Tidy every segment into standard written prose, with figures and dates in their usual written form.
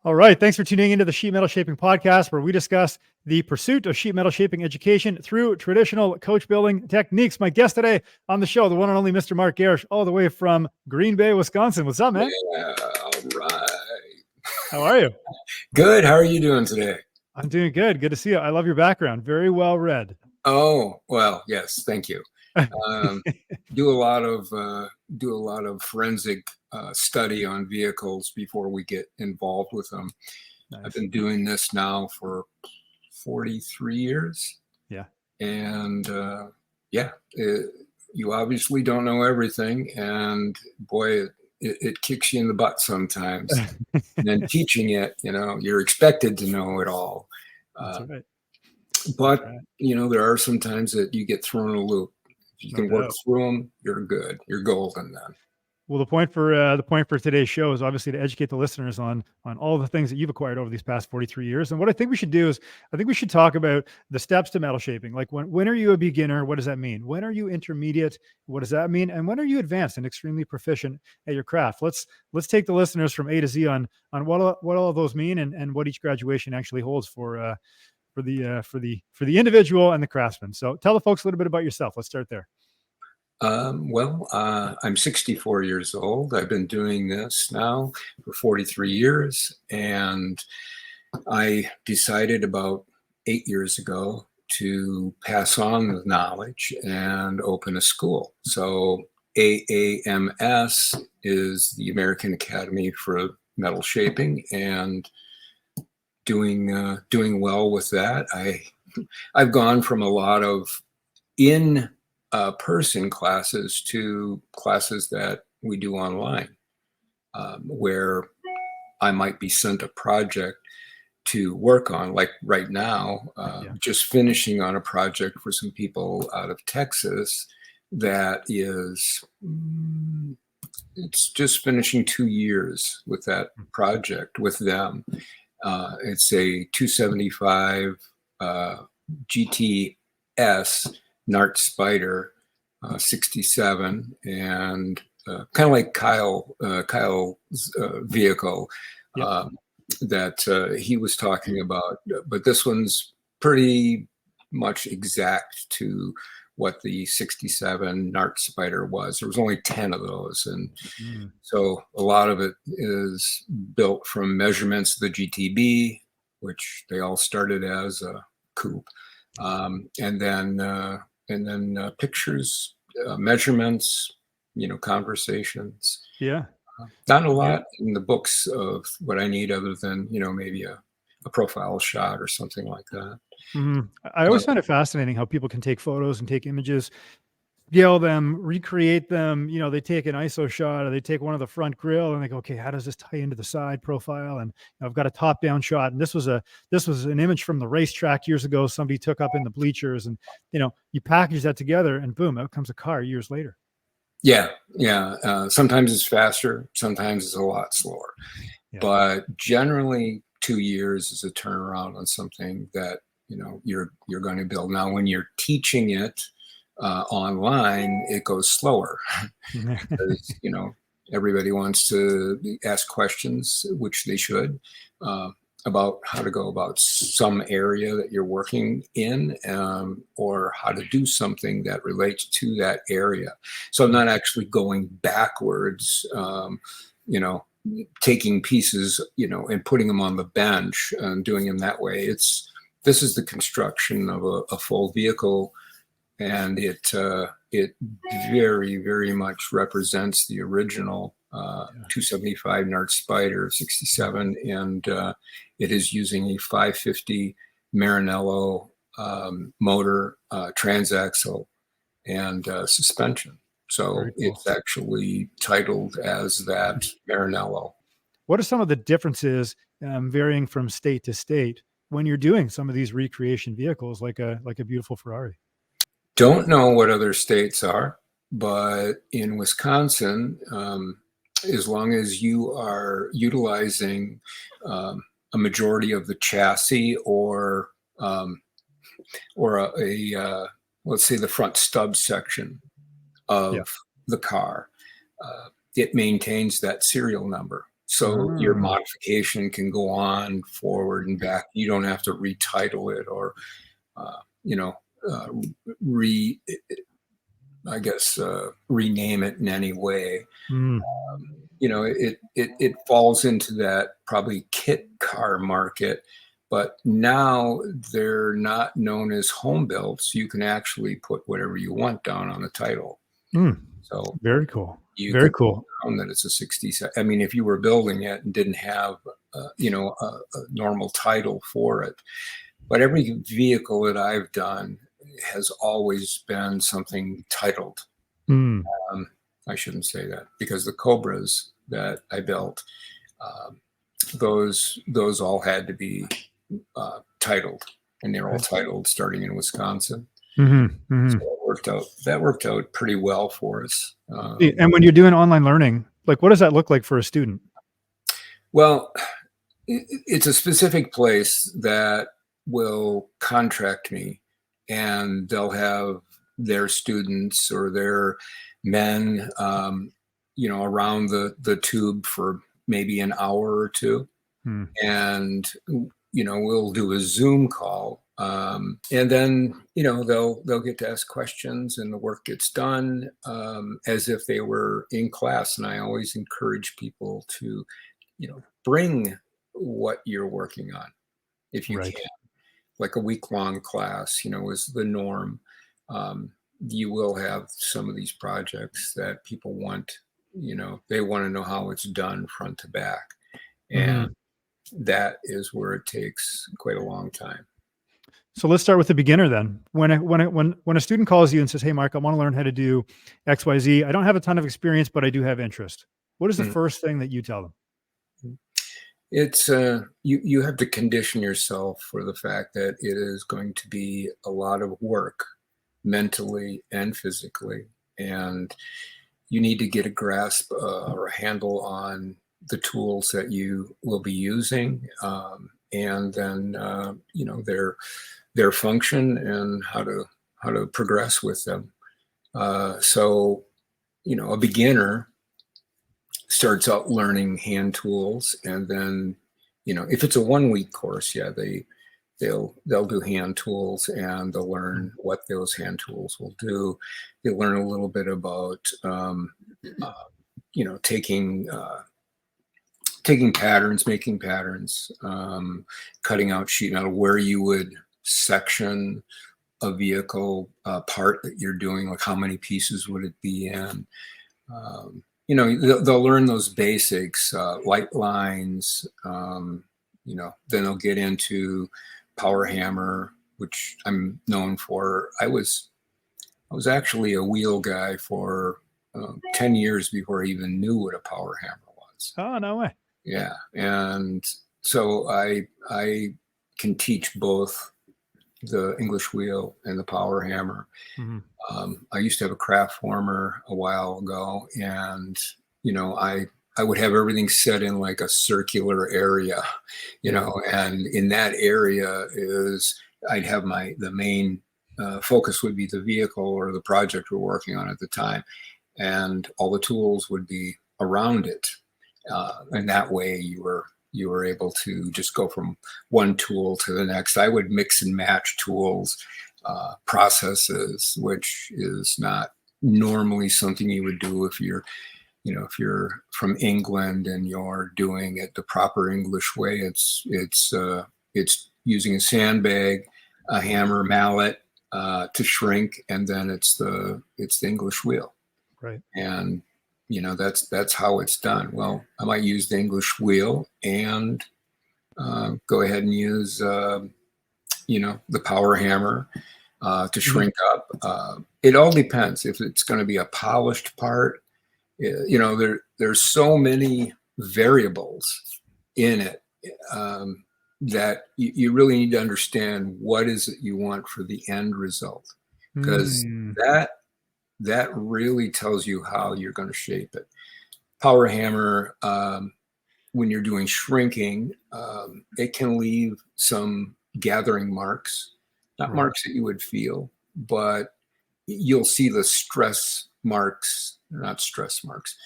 All right. Thanks for tuning into the Sheet Metal Shaping podcast, where we discuss the pursuit of sheet metal shaping education through traditional coach building techniques. My guest today on the show, the one and only Mr. Mark Gerisch, all the way from Green Bay, Wisconsin. What's up, man? Yeah, all right. How are you? Good. How are you doing today? I'm doing good. Good to see you. I love your background. Very well read. Oh, well, yes. Thank you. Do a lot of forensic study on vehicles before we get involved with them. Nice. I've been doing this now for 43 years. Yeah. And you obviously don't know everything, and boy, it kicks you in the butt sometimes. And then teaching it, you're expected to know it all. That's right. But there are some times that you get thrown in a loop. If you can work through them, you're good. You're golden then. Well, the point for today's show is obviously to educate the listeners on all the things that you've acquired over these past 43 years. And what I think we should do is I think we should talk about the steps to metal shaping. Like when are you a beginner? What does that mean? When are you intermediate? What does that mean? And when are you advanced and extremely proficient at your craft? Let's take the listeners from A to Z on what all of those mean and what each graduation actually holds for the individual and the craftsman. So tell the folks a little bit about yourself. Let's start there. I'm 64 years old. I've been doing this now for 43 years, and I decided about 8 years ago to pass on the knowledge and open a school. So AAMS is the American Academy for Metal Shaping, and doing well with that. I've gone from a lot of in-person classes to classes that we do online, where I might be sent a project to work on, like right now, just finishing on a project for some people out of Texas that is, it's just finishing 2 years with that project with them. It's a 275 GTS NART spyder 67, and kind of like Kyle's vehicle that he was talking about, but this one's pretty much exact to what the 67 NART spyder was. There was only 10 of those, and so a lot of it is built from measurements of the GTB, which they all started as a coupe, and then pictures, measurements, conversations. Yeah. Not a lot in the books of what I need, other than maybe a profile shot or something like that. I always find it fascinating how people can take photos and take images, scale them, recreate them. They take an ISO shot, or they take one of the front grill and they go, okay, how does this tie into the side profile? And I've got a top down shot. And this was an image from the racetrack years ago. Somebody took up in the bleachers, and, you package that together and boom, out comes a car years later. Yeah. Sometimes it's faster. Sometimes it's a lot slower, but generally 2 years is a turnaround on something that, you're going to build. Now, when you're teaching it online, it goes slower because, everybody wants to ask questions, which they should, about how to go about some area that you're working in, or how to do something that relates to that area. So I'm not actually going backwards, taking pieces, and putting them on the bench and doing them that way. This is the construction of a full vehicle, and it very, very much represents the original 275 NART spyder 67, and it is using a 550 Maranello motor, transaxle, and suspension. So cool. It's actually titled as that Maranello. What are some of the differences, varying from state to state, when you're doing some of these recreation vehicles, like a beautiful Ferrari? Don't know what other states are, but in Wisconsin, as long as you are utilizing a majority of the chassis, or let's say the front stub section of the car, it maintains that serial number. So your Ah. modification can go on forward and back. You don't have to retitle it or, you know, uh, re, I guess, rename it in any way. Mm. You know, it falls into that probably kit car market, but now they're not known as home builds. You can actually put whatever you want down on the title. Mm. So Very cool. you Very could cool. found that it's a 60. I mean, if you were building it and didn't have, you know, a normal title for it, but every vehicle that I've done has always been something titled. Mm. I shouldn't say that, because the Cobras that I built, um, those all had to be titled, and they're all titled starting in Wisconsin. Mm-hmm. Mm-hmm. So that worked out pretty well for us. And when you're doing online learning, like, what does that look like for a student? Well, it's a specific place that will contract me, and they'll have their students or their men, you know, around the tube for maybe an hour or two. Mm. And, you know, we'll do a Zoom call. And then, you know, they'll get to ask questions and the work gets done as if they were in class. And I always encourage people to, you know, bring what you're working on if you Right. can. Like a week-long class, you know, is the norm. You will have some of these projects that people want, you know, they want to know how it's done front to back. And that is where it takes quite a long time. So let's start with the beginner then. When a student calls you and says, "Hey, Mark, I want to learn how to do X, Y, Z. I don't have a ton of experience, but I do have interest." What is the first thing that you tell them? It's you have to condition yourself for the fact that it is going to be a lot of work mentally and physically, and you need to get a grasp or a handle on the tools that you will be using, and then you know, their function and how to progress with them. So, you know, a beginner starts out learning hand tools, and then, you know, if it's a 1 week course, yeah, they'll do hand tools, and they'll learn what those hand tools will do. They learn a little bit about you know, taking patterns, making patterns, cutting out sheet metal, where you would section a vehicle part that you're doing, like how many pieces would it be in. You know, they'll learn those basics, light lines, you know, then they'll get into power hammer, which I'm known for. I was actually a wheel guy for 10 years before I even knew what a power hammer was. Oh, no way. Yeah. And so I can teach both the Englishwheel and the power hammer. I used to have a craft former a while ago, and, you know, I would have everything set in like a circular area, you know, and in that area I'd have the main focus would be the vehicle or the project we're working on at the time, and all the tools would be around it. And that way you were able to just go from one tool to the next. I would mix and match tools, processes, which is not normally something you would do if you're, you know, if you're from England and you're doing it the proper English way. It's using a sandbag, a hammer, mallet to shrink, and then it's the English wheel. Right. And, you know, that's how it's done. Well, I might use the English wheel and go ahead and use, you know, the power hammer to shrink up. It all depends. If it's going to be a polished part, you know, there's so many variables in it that you really need to understand what is it you want for the end result, because that really tells you how you're going to shape it. Power hammer, when you're doing shrinking, it can leave some gathering marks, not marks that you would feel, but you'll see the stress marks, not stress marks.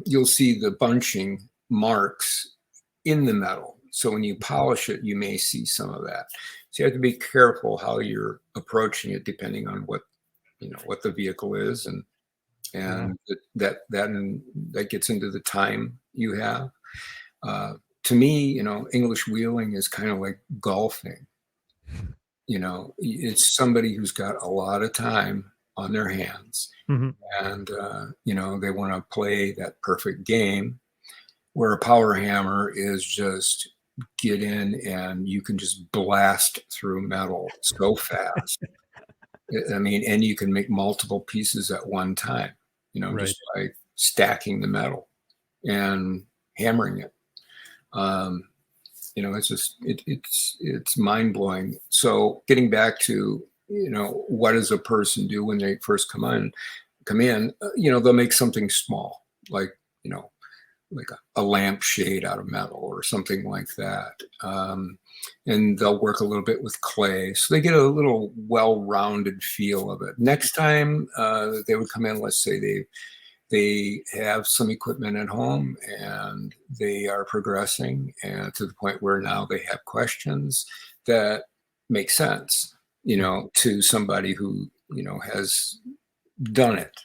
You'll see the bunching marks in the metal. So when you polish it, you may see some of that. So you have to be careful how you're approaching it, depending on what, you know, what the vehicle is, and that gets into the time you have. To me, you know, English wheeling is kind of like golfing. You know, it's somebody who's got a lot of time on their hands, and you know, they want to play that perfect game. Where a power hammer is just get in and you can just blast through metal so fast. I mean, and you can make multiple pieces at one time, you know, just by stacking the metal and hammering it. You know, it's just, it's mind blowing. So getting back to, you know, what does a person do when they first come in, you know, they'll make something small, like, you know, like a lampshade out of metal or something like that. And they'll work a little bit with clay. So they get a little well-rounded feel of it. Next time they would come in, let's say they have some equipment at home and they are progressing and to the point where now they have questions that make sense, you know, to somebody who, you know, has done it,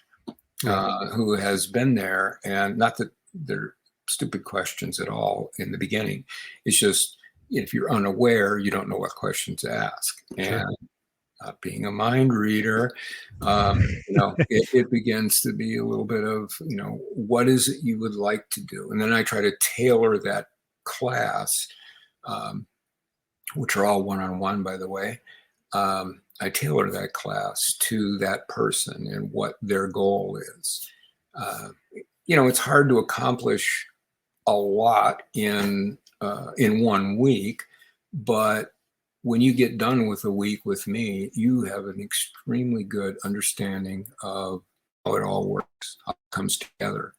who has been there. And not that they're stupid questions at all in the beginning. It's just, if you're unaware, you don't know what questions to ask. And being a mind reader, you know, it begins to be a little bit of, you know, what is it you would like to do? And then I try to tailor that class, which are all one-on-one, by the way. I tailor that class to that person and what their goal is. You know, it's hard to accomplish a lot in 1 week, but when you get done with a week with me, you have an extremely good understanding of how it all works, how it comes together.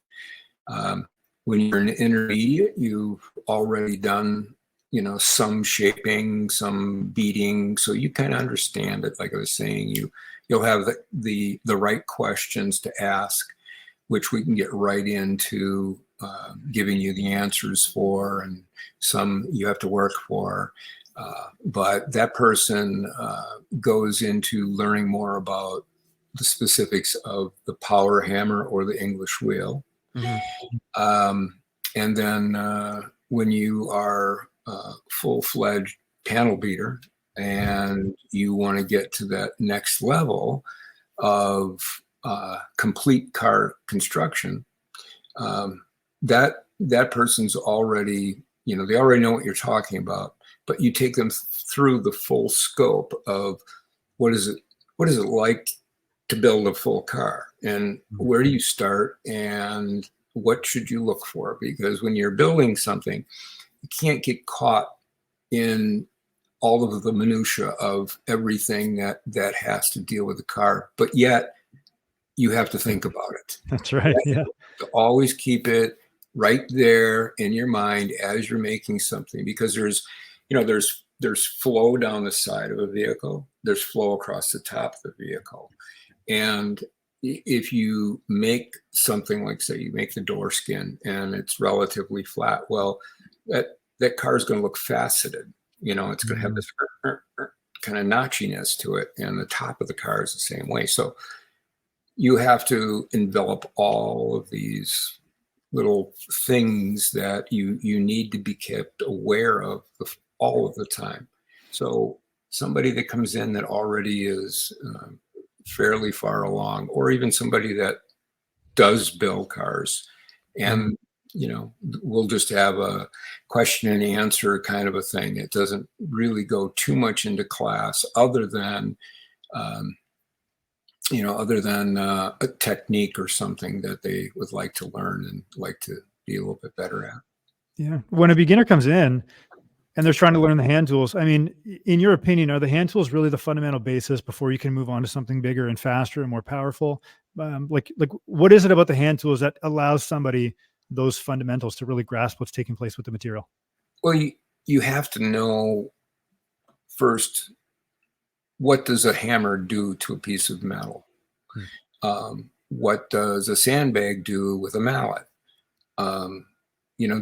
When you're an intermediate, you've already done, you know, some shaping, some beading, so you kind of understand it. Like I was saying, you'll have the right questions to ask, which we can get right into giving you the answers for, and some you have to work for. But that person goes into learning more about the specifics of the power hammer or the English wheel. And then when you are full-fledged panel beater and you want to get to that next level of complete car construction, that person's already, you know, they already know what you're talking about, but you take them through the full scope of what is it like to build a full car, and where do you start and what should you look for? Because when you're building something, you can't get caught in all of the minutia of everything that has to deal with the car, but yet you have to think about it. That's right. Yeah. To always keep it right there in your mind as you're making something, because there's, you know, there's flow down the side of a vehicle, there's flow across the top of the vehicle. And if you make something like, say, you make the door skin and it's relatively flat, well, that car is going to look faceted. You know, it's going to have this kind of notchiness to it, and the top of the car is the same way. So you have to envelop all of these little things that you need to be kept aware of all of the time. So somebody that comes in that already is fairly far along, or even somebody that does build cars, and you know, we'll just have a question and answer kind of a thing. It doesn't really go too much into class, other than you know, a technique or something that they would like to learn and like to be a little bit better at. Yeah. When a beginner comes in and they're trying to learn the hand tools, I mean, in your opinion, are the hand tools really the fundamental basis before you can move on to something bigger and faster and more powerful? Like what is it about the hand tools that allows somebody those fundamentals to really grasp what's taking place with the material? Well, you have to know first, what does a hammer do to a piece of metal? What does a sandbag do with a mallet?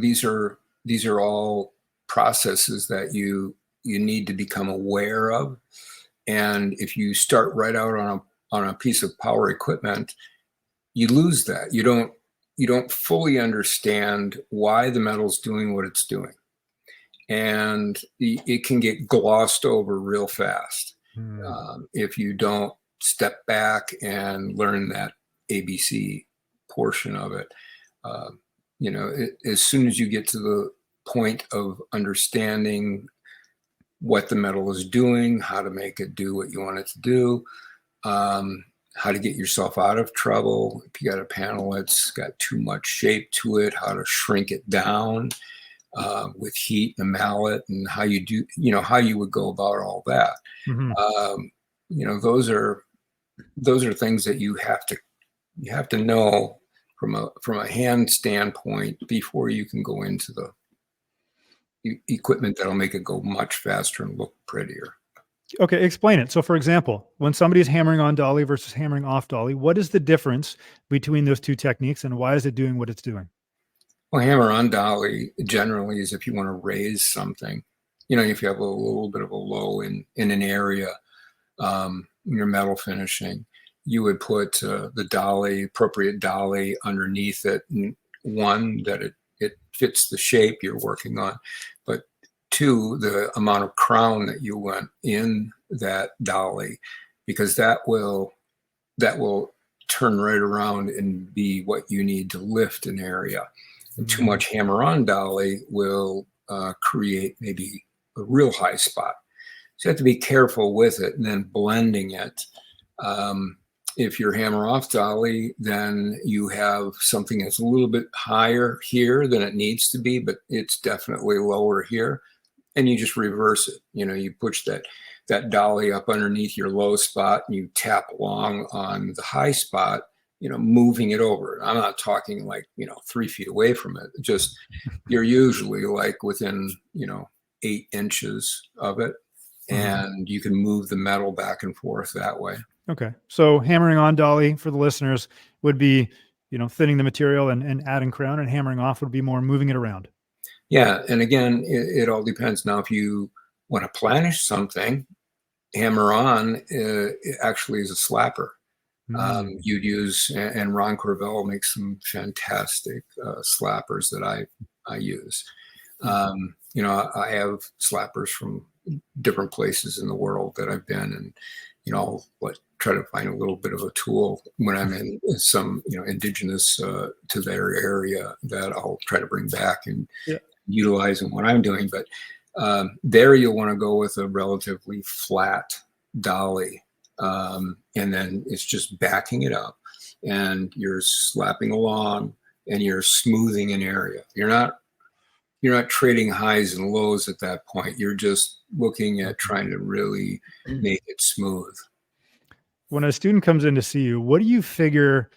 these are all processes that you need to become aware of. And if you start right out on a piece of power equipment, you lose that. You don't fully understand why the metal's doing what it's doing. And it can get glossed over real fast if you don't step back and learn that ABC portion of it. As soon as you get to the point of understanding what the metal is doing, how to make it do what you want it to do, how to get yourself out of trouble. If you got a panel that's got too much shape to it, how to shrink it down with heat and a mallet, and how you do, how you would go about all that. Those are things that you have to know from a hand standpoint before you can go into the equipment that'll make it go much faster and look prettier. Okay, explain it. So for example, when somebody's hammering on dolly versus hammering off dolly, what is the difference between those two techniques, and why is it doing what it's doing? Well, hammer on dolly generally is if you want to raise something, if you have a little bit of a low in an area, your metal finishing, you would put the appropriate dolly underneath it. One, that it fits the shape you're working on, but two, the amount of crown that you want in that dolly, because that will turn right around and be what you need to lift an area. And too much hammer on dolly will create maybe a real high spot. So you have to be careful with it, and then blending it. If you're hammer off dolly, then you have something that's a little bit higher here than it needs to be, but it's definitely lower here. And you just reverse it. You push that dolly up underneath your low spot, and you tap along on the high spot, moving it over. I'm not talking like, 3 feet away from it. Just, you're usually like within, 8 inches of it. And you can move the metal back and forth that way. Okay. So hammering on dolly for the listeners would be, thinning the material and adding crown, and hammering off would be more moving it around. Yeah. And again, it all depends. Now, if you want to planish something, hammer on actually is a slapper. You'd use, and Ron Corvell makes some fantastic slappers that I use. I have slappers from different places in the world that I've been, and I'll try to find a little bit of a tool when I'm in some indigenous to their area that I'll try to bring back and utilize in what I'm doing. But there you'll want to go with a relatively flat dolly, and then it's just backing it up, and you're slapping along, and you're smoothing an area. You're not trading highs and lows at that point. You're just looking at trying to really make it smooth. When a student comes in to see you, what do you figure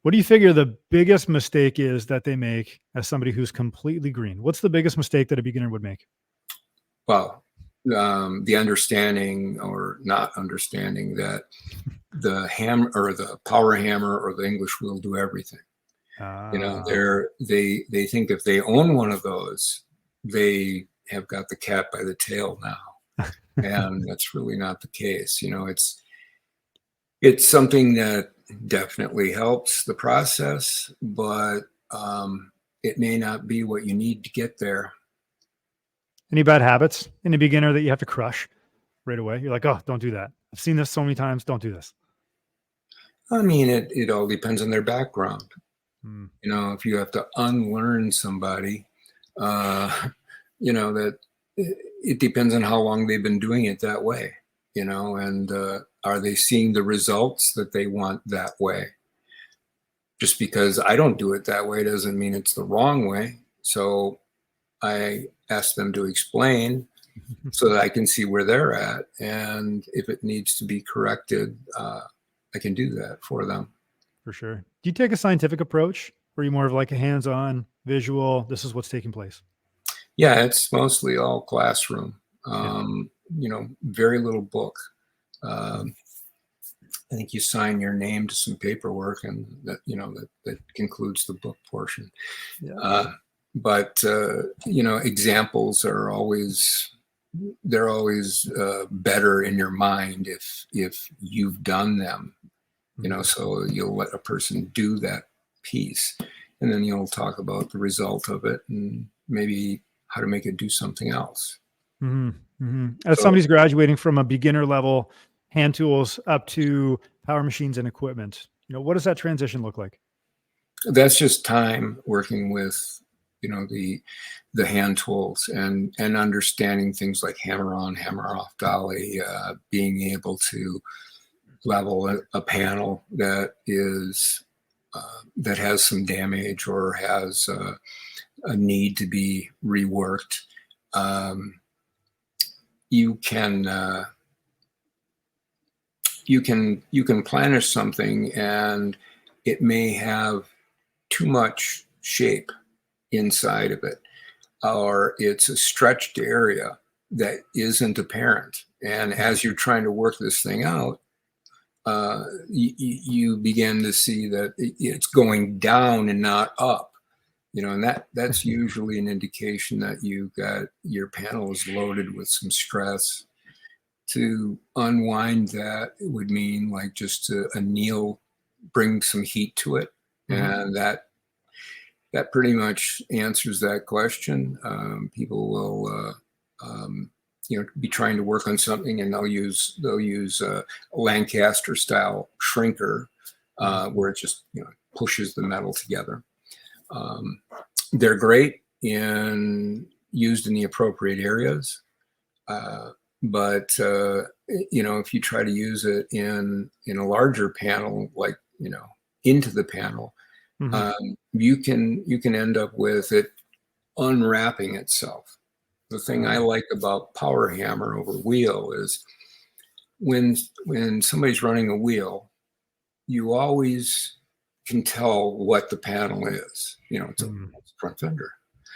the biggest mistake is that they make as somebody who's completely green? What's the biggest mistake that a beginner would make? Well, the understanding or not understanding that the hammer or the power hammer or the Englishwheel do everything. They think if they own one of those, they have got the cat by the tail now, and that's really not the case. It's something that definitely helps the process, but it may not be what you need to get there. Any bad habits in a beginner that you have to crush right away? You're like, oh, don't do that. I've seen this so many times. Don't do this. I mean, it all depends on their background. If you have to unlearn somebody, that it depends on how long they've been doing it that way, and are they seeing the results that they want that way? Just because I don't do it that way doesn't mean it's the wrong way. So I ask them to explain so that I can see where they're at. And if it needs to be corrected, I can do that for them. For sure. Do you take a scientific approach, or are you more of like a hands-on visual, this is what's taking place? Yeah, it's mostly all classroom. Very little book. I think you sign your name to some paperwork, and that concludes the book portion. but examples are always, they're always better in your mind if you've done them, so you'll let a person do that piece, and then you'll talk about the result of it and maybe how to make it do something else. As somebody's graduating from a beginner level hand tools up to power machines and equipment, what does that transition look like? That's just time working with, the hand tools and understanding things like hammer on, hammer off dolly, being able to level a panel that is that has some damage or has a need to be reworked. You can planish something and it may have too much shape inside of it, or it's a stretched area that isn't apparent. And as you're trying to work this thing out, you begin to see that it's going down and not up, and that's usually an indication that you've got your panel is loaded with some stress. To unwind that, it would mean like just to anneal, bring some heat to it, and that pretty much answers that question. People will be trying to work on something, and they'll use a Lancaster style shrinker, where it just pushes the metal together. They're great used in the appropriate areas, but if you try to use it in a larger panel, like into the panel, you can end up with it unwrapping itself. The thing I like about power hammer over wheel is when somebody's running a wheel, you always can tell what the panel is. It's a front fender.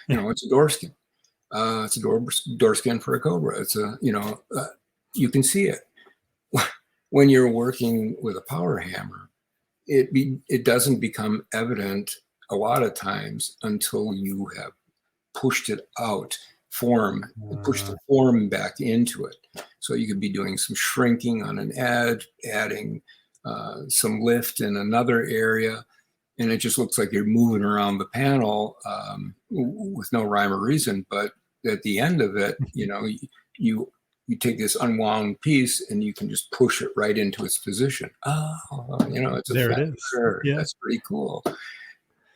It's a door skin. It's a door skin for a Cobra. It's you can see it. When you're working with a power hammer, it doesn't become evident a lot of times until you have pushed it out, push the form back into it. So you could be doing some shrinking on an edge, adding some lift in another area, and it just looks like you're moving around the panel with no rhyme or reason. But at the end of it, you take this unwound piece and you can just push it right into its position. It's there it is. Yeah. That's pretty cool.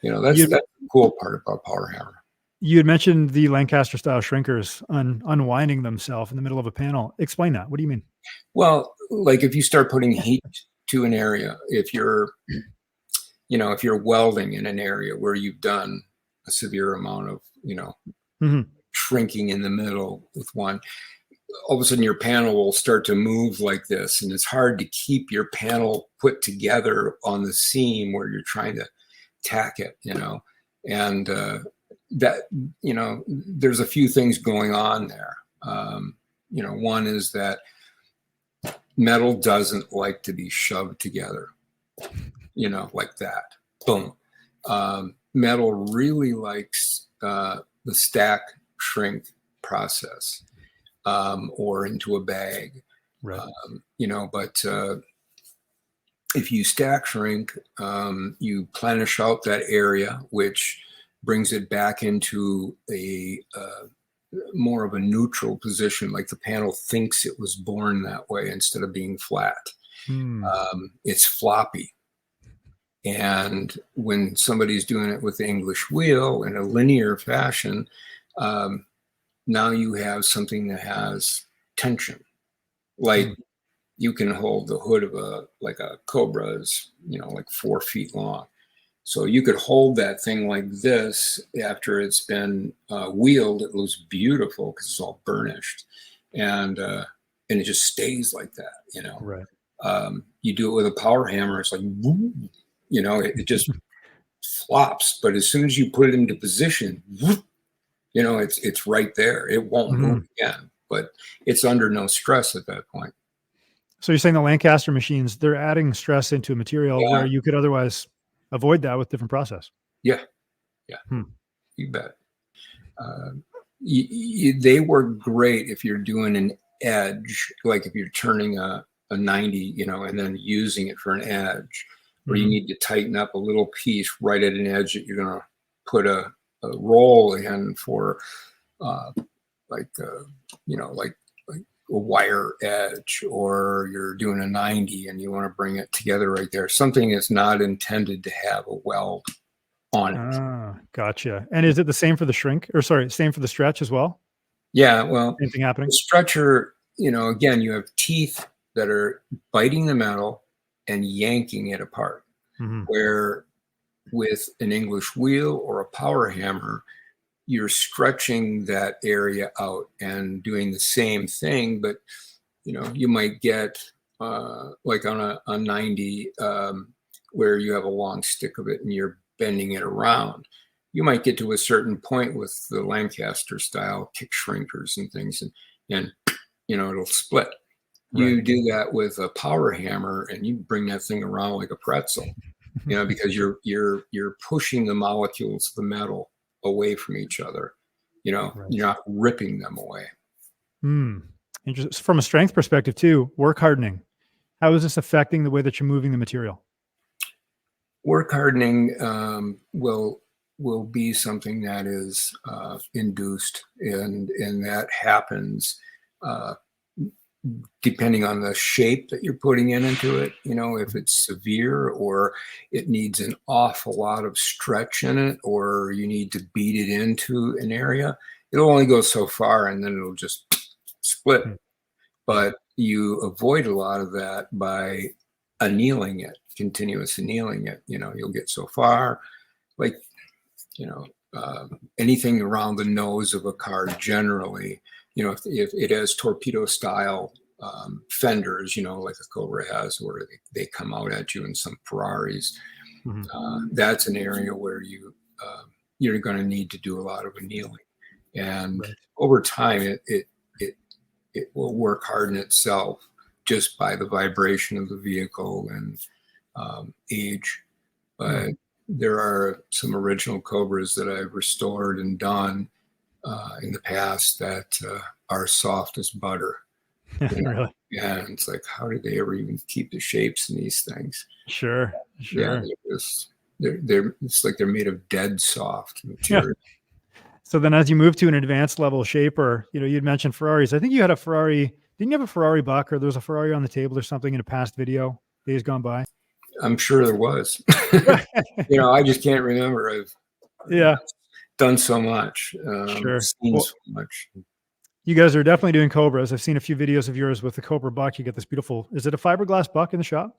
That's the cool part about power hammer. You had mentioned the Lancaster style shrinkers unwinding themselves in the middle of a panel. Explain that. What do you mean? Well, like if you start putting heat to an area, if you're welding in an area where you've done a severe amount of, shrinking in the middle with one, all of a sudden your panel will start to move like this, and it's hard to keep your panel put together on the seam where you're trying to tack it, and that, there's a few things going on there. One is that metal doesn't like to be shoved together, like that. Boom. Metal really likes the stack shrink process, or into a bag. Right. But if you stack shrink, you planish out that area, which brings it back into a more of a neutral position, like the panel thinks it was born that way instead of being flat. It's floppy. And when somebody's doing it with the Englishwheel in a linear fashion, now you have something that has tension. Like you can hold the hood of a Cobra is, like 4 feet long. So you could hold that thing like this after it's been wheeled. It looks beautiful because it's all burnished, and it just stays like that. Right. You do it with a power hammer, it's like, it just flops. But as soon as you put it into position, it's right there. It won't move again. But it's under no stress at that point. So you're saying the Lancaster machines, they're adding stress into a material where you could otherwise avoid that with different process. Yeah. You bet. they work great if you're doing an edge, like if you're turning a 90, and then using it for an edge, where you need to tighten up a little piece right at an edge that you're going to put a roll in for, like a wire edge, or you're doing a 90 and you want to bring it together right there. Something that's not intended to have a weld on it. Ah, gotcha. And is it the same for the shrink, or sorry, same for the stretch as well? Yeah, well, Same thing happening? the stretcher, again, you have teeth that are biting the metal and yanking it apart. Where with an English wheel or a power hammer, you're stretching that area out and doing the same thing, but you might get like on a 90 where you have a long stick of it and you're bending it around. You might get to a certain point with the Lancaster style kick shrinkers and things, and it'll split. You do that with a power hammer and you bring that thing around like a pretzel, because you're pushing the molecules of the metal away from each other. You're not ripping them away. Interesting. From a strength perspective too, work hardening. How is this affecting the way that you're moving the material? Work hardening will be something that is induced, and that happens depending on the shape that you're putting into it. If it's severe, or it needs an awful lot of stretch in it, or you need to beat it into an area, it'll only go so far and then it'll just split. But you avoid a lot of that by annealing it, continuous annealing it. You'll get so far, like, anything around the nose of a car generally, if it has torpedo style fenders, like a Cobra has, where they come out at you in some Ferraris, that's an area where you're going to need to do a lot of annealing. And over time, it will work harden itself just by the vibration of the vehicle and age. But there are some original Cobras that I've restored and done in the past that are soft as butter. Really? Yeah, and it's like, how did they ever even keep the shapes in these things? Sure. Yeah, it's like they're made of dead soft material. So then as you move to an advanced level shaper, you'd mentioned Ferraris. I think you had a Ferrari. Didn't you have a Ferrari Buck, or there was a Ferrari on the table or something in a past video days gone by? I'm sure there was. I just can't remember. I've done so much. Seen so much. You guys are definitely doing Cobras. I've seen a few videos of yours with the Cobra Buck. You get this beautiful, is it a fiberglass buck in the shop?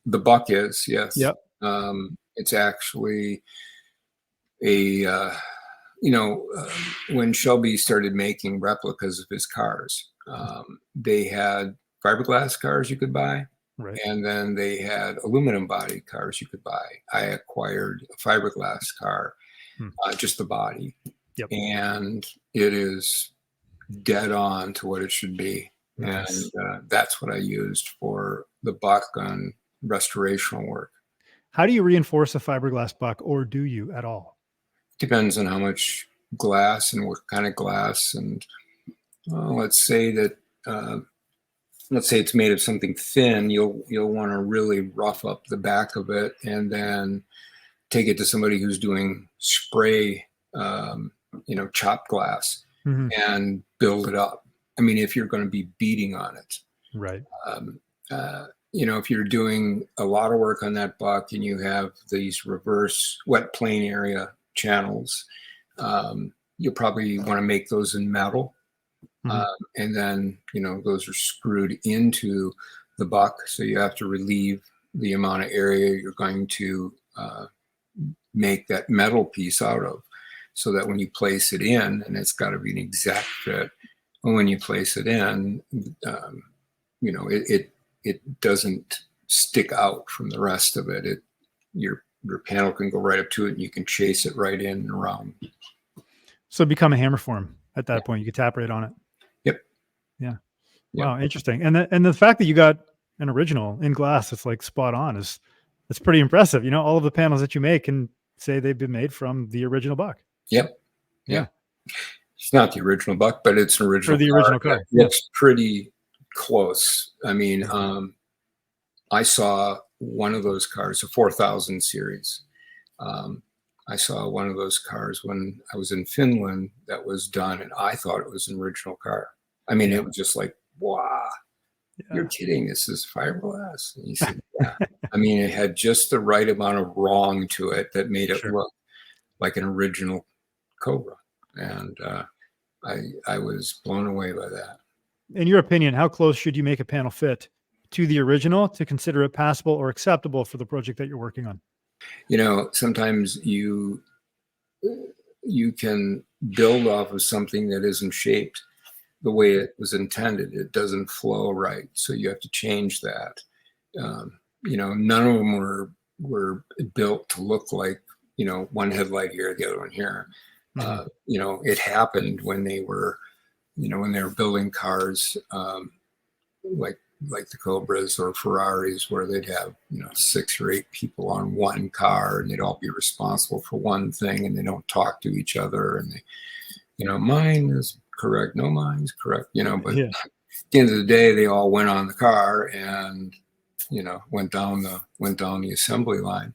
The Buck is, yes. Yep. It's actually when Shelby started making replicas of his cars, they had fiberglass cars you could buy. And then they had aluminum body cars you could buy. I acquired a fiberglass car, just the body. And it is dead on to what it should be. Nice. And that's what I used for the Buck on restorational work. How do you reinforce a fiberglass Buck, or do you at all? Depends on how much glass and what kind of glass. And let's say it's made of something thin. You'll want to really rough up the back of it, and then take it to somebody who's doing spray, chopped glass, and build it up. I mean, if you're going to be beating on it, if you're doing a lot of work on that Buck and you have these reverse wet plane area channels, you'll probably want to make those in metal. And then, those are screwed into the Buck. So you have to relieve the amount of area you're going to make that metal piece out of, so that when you place it in, and it's got to be an exact fit, and when you place it in, it doesn't stick out from the rest of it. Your panel can go right up to it, and you can chase it right in and around. So become a hammer form at that point. You can tap right on it. Yeah. Wow. Interesting. And the fact that you got an original in glass that's like spot on it's pretty impressive. All of the panels that you make can say they've been made from the original Buck. Yeah. It's not the original Buck, but it's an original For the car original car. that looks pretty close. I mean, I saw one of those cars, a 4000 series. I saw one of those cars when I was in Finland that was done, and I thought it was an original car. I mean, it was just like, wow, you're kidding. This is fiberglass. And he said, yeah. I mean, it had just the right amount of wrong to it that made it look like an original Cobra. And I was blown away by that. In your opinion, how close should you make a panel fit to the original to consider it passable or acceptable for the project that you're working on? You know, sometimes you can build off of something that isn't shaped the way it was intended. It doesn't flow right, so you have to change that. You know, none of them were built to look like, you know, one headlight here, the other one here. You know, it happened when they were, you know, when they were building cars, like the Cobras or Ferraris, where they'd have, you know, 6 or 8 people on one car, and they'd all be responsible for one thing, and they don't talk to each other, and they, you know, mine is correct, no, mine's correct, you know, but at the end of the day, they all went on the car and, you know, went down the assembly line.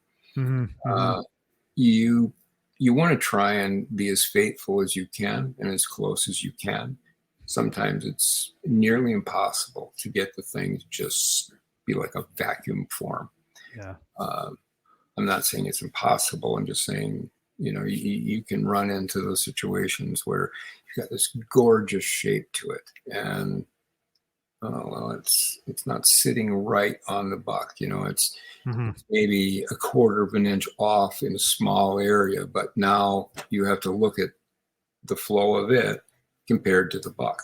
You want to try and be as faithful as you can and as close as you can. Sometimes it's nearly impossible to get the thing to just be like a vacuum form. I'm not saying it's impossible. I'm just saying, you know, you can run into those situations where you've got this gorgeous shape to it, and well, it's not sitting right on the buck. You know, it's maybe a 1/4 of an inch off in a small area, but now you have to look at the flow of it compared to the buck.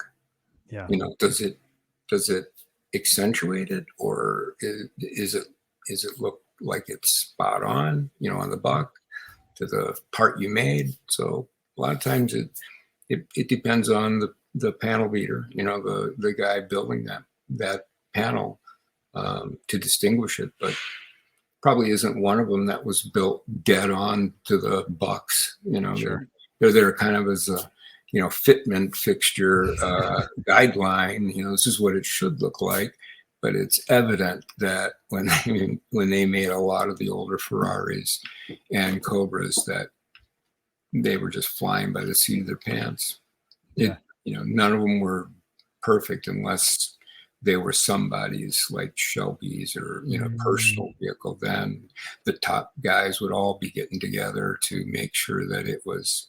You know, does it accentuate it, or is it look like it's spot on, you know, on the buck to the part you made? So a lot of times it depends on the panel beater, you know, the guy building that panel, to distinguish it, but probably isn't one of them that was built dead on to the bucks. You know, they're there kind of as a, you know, fitment fixture guideline. You know, this is what it should look like. But it's evident that when they made a lot of the older Ferraris and Cobras, that they were just flying by the seat of their pants. You know, none of them were perfect unless they were somebody's, like Shelby's or, you know, personal vehicle. Then the top guys would all be getting together to make sure that it was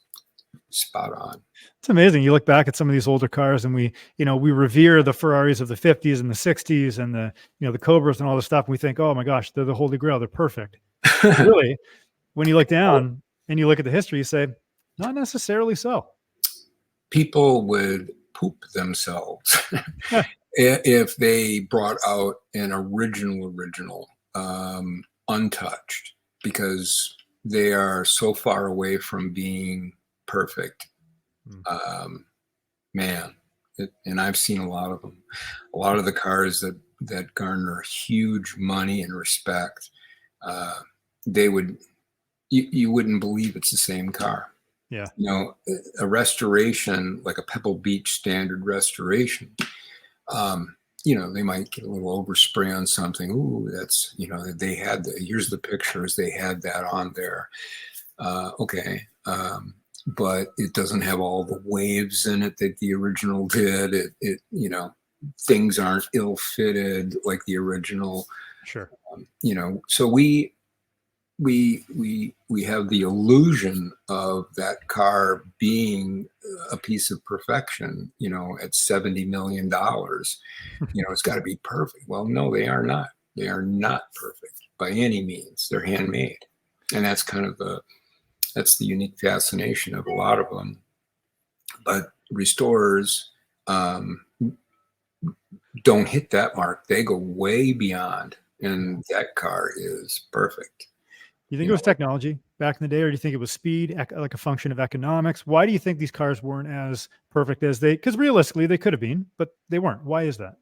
spot on. It's amazing. You look back at some of these older cars, and we revere the Ferraris of the 50s and the 60s and the, you know, the Cobras and all this stuff. And we think, oh my gosh, they're the Holy Grail. They're perfect. Really, when you look down and you look at the history, you say, not necessarily so. People would poop themselves if they brought out an original, untouched, because they are so far away from being perfect. And I've seen a lot of them. A lot of the cars that garner huge money and respect, you wouldn't believe it's the same car. You know, a restoration, like a Pebble Beach standard restoration, you know, they might get a little overspray on something. Ooh, that's, you know, they had here's the pictures, they had that on there. Okay. But it doesn't have all the waves in it that the original did. It you know, things aren't ill-fitted like the original. You know, so we have the illusion of that car being a piece of perfection, you know, at $70 million. You know, it's got to be perfect. Well, no, they are not. They are not perfect by any means. They're handmade. And that's kind of that's the unique fascination of a lot of them. But restorers don't hit that mark. They go way beyond, and that car is perfect. You think it was technology back in the day, or do you think it was speed, like a function of economics? Why do you think these cars weren't as perfect as because realistically they could have been, but they weren't? Why is that?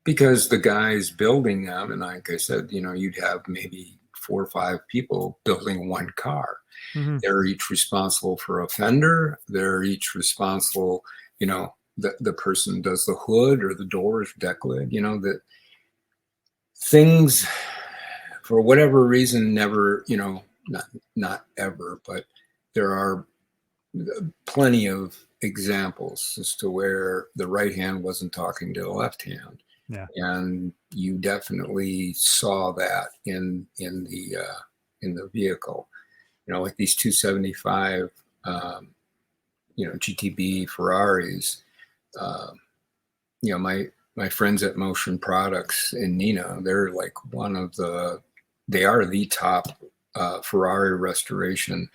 Because the guys building them, and like I said, you know, you'd have maybe 4 or 5 people building one car. Mm-hmm. They're each responsible for a fender. They're each responsible, the person does the hood or the doors, deck lid, that things for whatever reason never, not ever, but there are plenty of examples as to where the right hand wasn't talking to the left hand. Yeah. And you definitely saw that in the vehicle, like these 275 GTB Ferraris. My friends at Motion Products in Neenah, they're like they are the top Ferrari restoration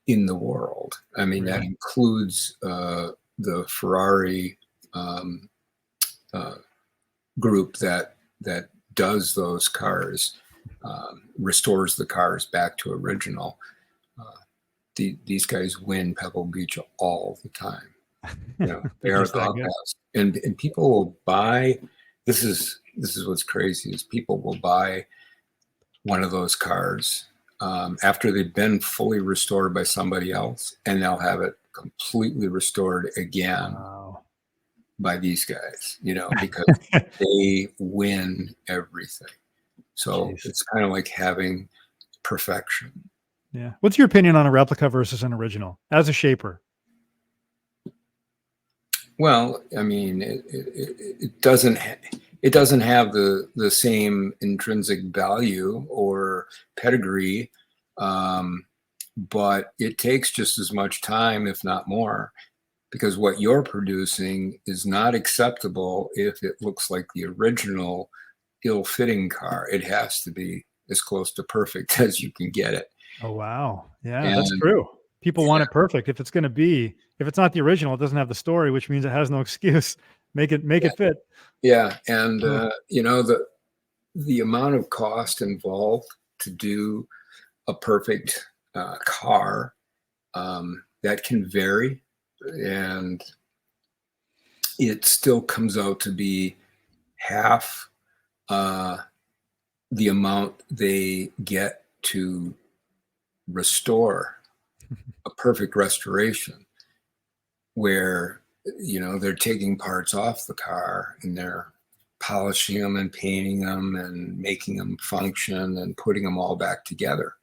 in the world. I mean, that includes the Ferrari group that does those cars, restores the cars back to original. These guys win Pebble Beach all the time. They are the best. And people will buy. This is what's crazy is people will buy one of those cars after they've been fully restored by somebody else, and they'll have it completely restored again by these guys, because they win everything. So it's kind of like having perfection. Yeah. What's your opinion on a replica versus an original as a shaper? Well, I mean, it doesn't have the same intrinsic value or pedigree, but it takes just as much time, if not more, because what you're producing is not acceptable if it looks like the original ill-fitting car. It has to be as close to perfect as you can get it. Oh, wow. Yeah, that's true. People want it perfect. If it's not the original, it doesn't have the story, which means it has no excuse. Make it fit. Yeah. And, the amount of cost involved to do a perfect car, that can vary. And it still comes out to be half the amount they get to restore a perfect restoration, where they're taking parts off the car and they're polishing them and painting them and making them function and putting them all back together.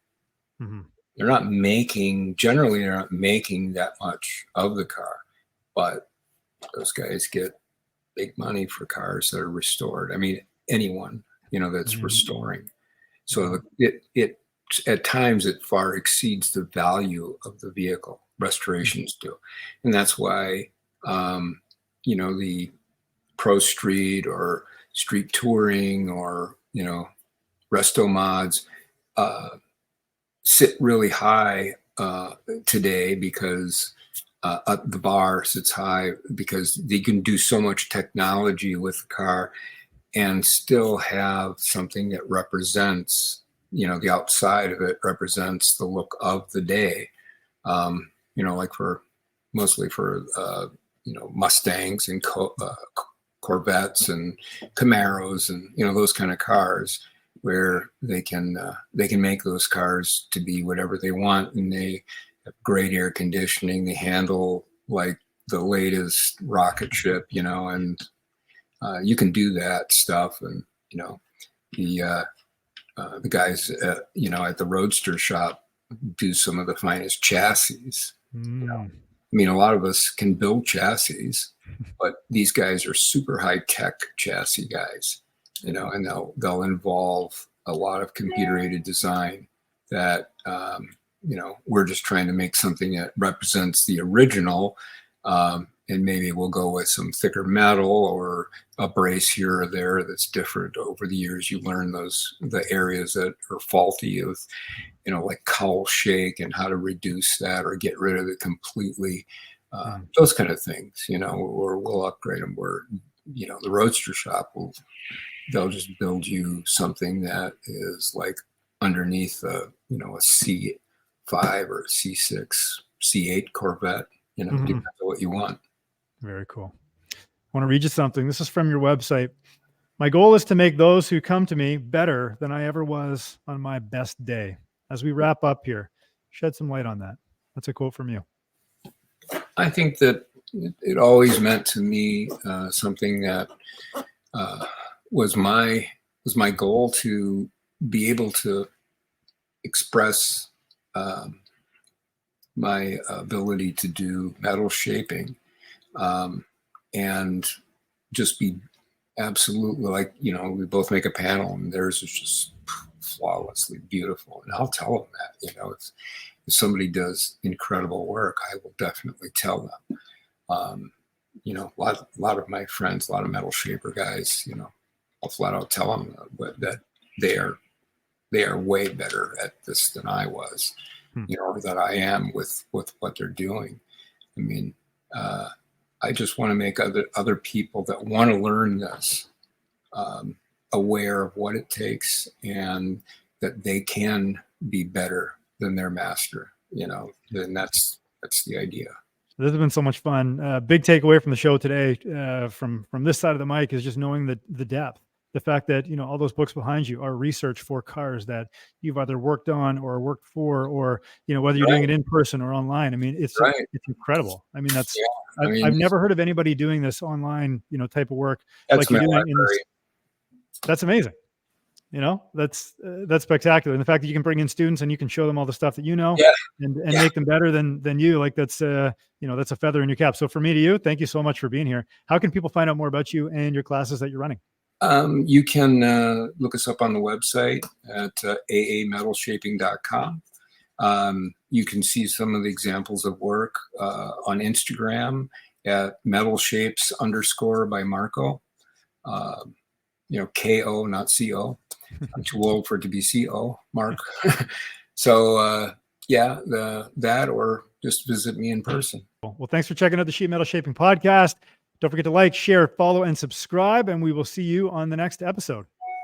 Mm-hmm. They're not making that much of the car, but those guys get big money for cars that are restored. I mean, anyone that's restoring. So it at times it far exceeds the value of the vehicle. Restorations do, and that's why the pro street or street touring or resto mods sit really high today, because the bar sits high because they can do so much technology with the car and still have something that represents, the outside of it represents the look of the day. Like mostly for Mustangs and Corvettes and Camaros and those kind of cars, where they can make those cars to be whatever they want, and they have great air conditioning. They handle like the latest rocket ship, and you can do that stuff. And the guys at the Roadster shop do some of the finest chassis. I mean, a lot of us can build chassis, but these guys are super high tech chassis guys, and they'll involve a lot of computer aided design that, we're just trying to make something that represents the original. And maybe we'll go with some thicker metal or a brace here or there that's different. Over the years, you learn the areas that are faulty with, like cowl shake and how to reduce that or get rid of it completely. Those kind of things, or we'll upgrade them. Where, the Roadster shop they'll just build you something that is like underneath a C5 or a C6, C8 Corvette, depends on what you want. Very cool. I want to read you something. This is from your website. My goal is to make those who come to me better than I ever was on my best day. As we wrap up here, shed some light on that. That's a quote from you. I think that it always meant to me something that was my goal, to be able to express my ability to do metal shaping, and just be absolutely, like, we both make a panel and theirs is just flawlessly beautiful. And I'll tell them that, if somebody does incredible work, I will definitely tell them. A lot of my friends, a lot of metal shaper guys, I'll flat out tell them that they are way better at this than I was, or that I am with what they're doing. I mean, I just want to make other people that want to learn this aware of what it takes, and that they can be better than their master. Then that's the idea. This has been so much fun. Big takeaway from the show today, from this side of the mic, is just knowing the depth. The fact that, all those books behind you are research for cars that you've either worked on or worked for, or, whether you're doing it in person or online. I mean, it's incredible. I mean, I've never heard of anybody doing this online, type of work like you're doing. That's amazing. That's spectacular. And the fact that you can bring in students and you can show them all the stuff that and make them better than you, like that's that's a feather in your cap. So from me to you, thank you so much for being here. How can people find out more about you and your classes that you're running? You can look us up on the website at aametalshaping.com. You can see some of the examples of work on Instagram at metalshapes_ by Marco. KO, not CO. I'm too old for it to be CO, Mark. So that, or just visit me in person. Well, thanks for checking out the Sheet Metal Shaping podcast. Don't forget to like, share, follow, and subscribe, and we will see you on the next episode.